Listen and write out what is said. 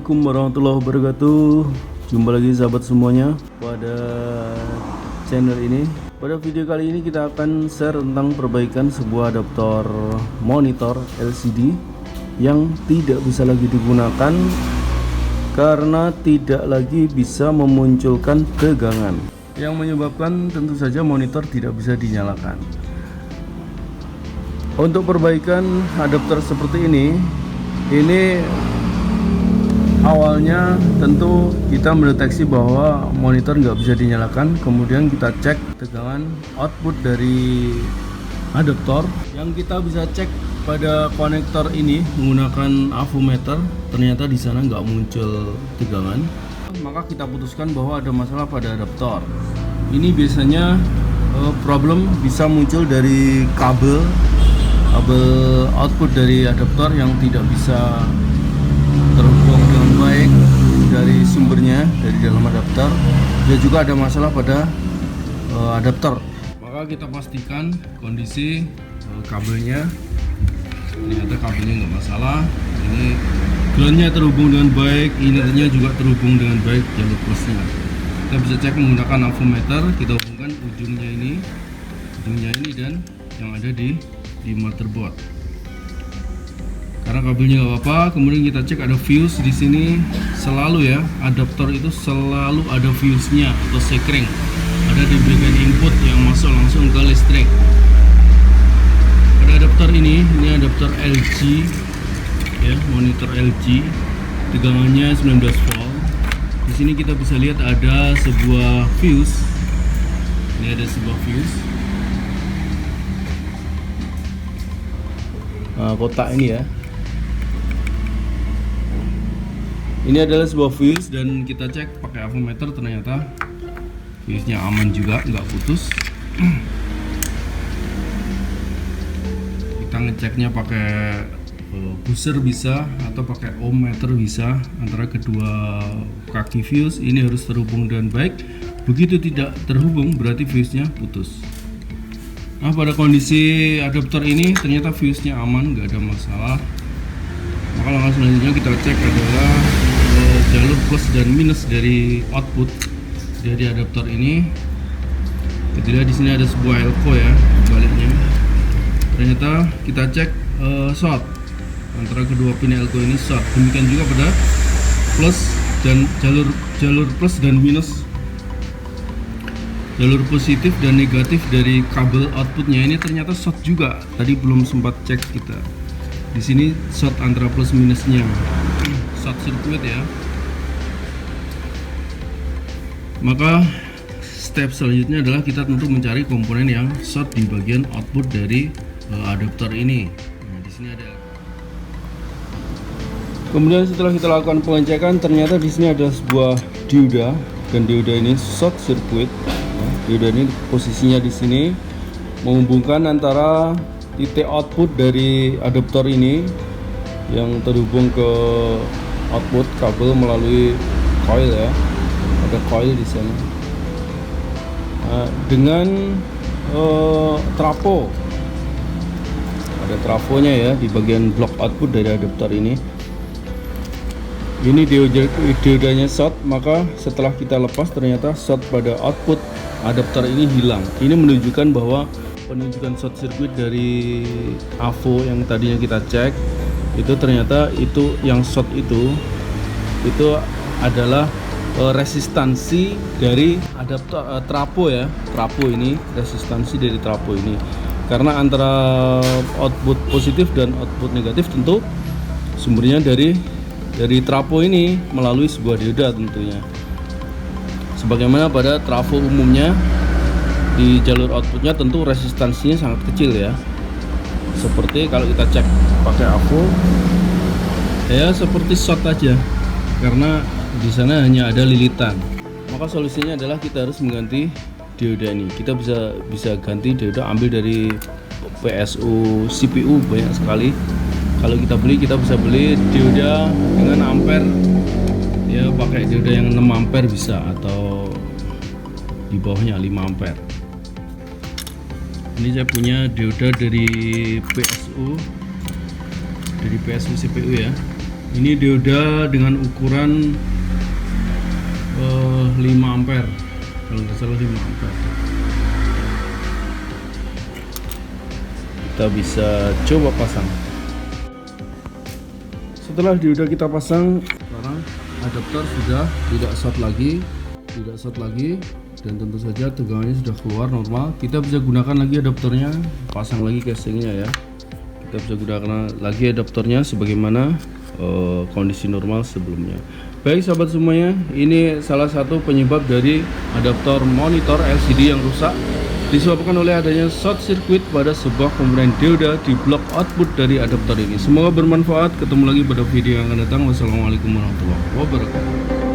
Assalamualaikum warahmatullahi wabarakatuh. Jumpa lagi sahabat semuanya pada channel ini. Pada video kali ini kita akan share tentang perbaikan sebuah adaptor monitor LCD yang tidak bisa lagi digunakan karena tidak lagi bisa memunculkan tegangan, yang menyebabkan tentu saja monitor tidak bisa dinyalakan. Untuk perbaikan adaptor seperti ini awalnya tentu kita mendeteksi bahwa monitor nggak bisa dinyalakan, kemudian kita cek tegangan output dari adaptor. Yang kita bisa cek pada konektor ini menggunakan avometer, ternyata di sana nggak muncul tegangan, maka kita putuskan bahwa ada masalah pada adaptor. Ini biasanya problem bisa muncul dari kabel output dari adaptor yang tidak bisa terhubung dengan baik dari sumbernya, dari dalam adaptor. Dan juga ada masalah pada adaptor. Maka kita pastikan kondisi kabelnya. Ternyata kabelnya nggak masalah. Ini groundnya terhubung dengan baik, inernya juga terhubung dengan baik, jalur plusnya. Kita bisa cek menggunakan avometer. Kita hubungkan ujungnya ini dan yang ada di motherboard. Karena kabelnya nggak apa-apa, kemudian kita cek ada fuse di sini. Selalu ya, adaptor itu selalu ada fuse-nya atau sekring, ada di bagian input yang masuk langsung ke listrik. Pada adaptor ini adaptor LG ya, monitor LG, tegangannya 19 volt. Di sini kita bisa lihat ada sebuah fuse. Ini ada sebuah fuse. Kotak ini ya. Ini adalah sebuah fuse dan kita cek pakai avometer, ternyata fuse-nya aman juga, nggak putus. Kita ngeceknya pakai buzzer bisa atau pakai ohmmeter bisa. Antara kedua kaki fuse ini harus terhubung dengan baik. Begitu tidak terhubung berarti fuse-nya putus. Nah, pada kondisi adaptor ini ternyata fuse-nya aman, nggak ada masalah. Maka langkah selanjutnya kita cek adalah jalur plus dan minus dari output dari adaptor ini. Kita lihat di sini ada sebuah elko ya, baliknya. Ternyata kita cek short antara kedua pin elko ini short. Demikian juga pada plus dan jalur plus dan minus, jalur positif dan negatif dari kabel outputnya ini ternyata short juga. Tadi belum sempat cek kita. Di sini short antara plus minusnya, short circuit ya. Maka step selanjutnya adalah kita tentu mencari komponen yang short di bagian output dari adaptor ini. Nah, di sini ada. Kemudian setelah kita lakukan pengecekan, ternyata di sini ada sebuah dioda dan dioda ini short circuit. Nah, dioda ini posisinya di sini menghubungkan antara titik output dari adaptor ini yang terhubung ke output kabel melalui coil ya. Ada coil di sana. Dengan trafo. Ada trafonya ya di bagian blok output dari adaptor ini. Ini diodanya short, maka setelah kita lepas ternyata short pada output adaptor ini hilang. Ini menunjukkan bahwa penunjukan short circuit dari AVO yang tadinya kita cek itu ternyata itu yang short itu adalah resistansi dari adaptor trafo ya. Trafo ini, resistansi dari trafo ini. Karena antara output positif dan output negatif tentu sumbernya dari trafo ini melalui sebuah dioda tentunya. Sebagaimana pada trafo umumnya di jalur outputnya tentu resistansinya sangat kecil ya. Seperti kalau kita cek pakai AVO ya, seperti short aja karena di sana hanya ada lilitan. Maka solusinya adalah kita harus mengganti dioda ini. Kita bisa ganti dioda, ambil dari PSU CPU banyak sekali. Kalau kita bisa beli dioda dengan ampere ya, pakai dioda yang 6 ampere bisa, atau di bawahnya 5 ampere. Ini saya punya dioda dari PSU CPU ya. Ini dioda dengan ukuran 5 ampere, kalau nggak salah 5 ampere. Kita bisa coba pasang. Setelah dioda kita pasang, sekarang adaptor sudah tidak short lagi, dan tentu saja tegangannya sudah keluar normal. Kita bisa gunakan lagi adaptornya, pasang lagi casingnya ya. Kita bisa gunakan lagi adaptornya sebagaimana kondisi normal sebelumnya. Baik sahabat semuanya, ini salah satu penyebab dari adaptor monitor LCD yang rusak disebabkan oleh adanya short circuit pada sebuah komponen dioda di blok output dari adaptor ini. Semoga bermanfaat. Ketemu lagi pada video yang akan datang. Wassalamualaikum warahmatullahi wabarakatuh.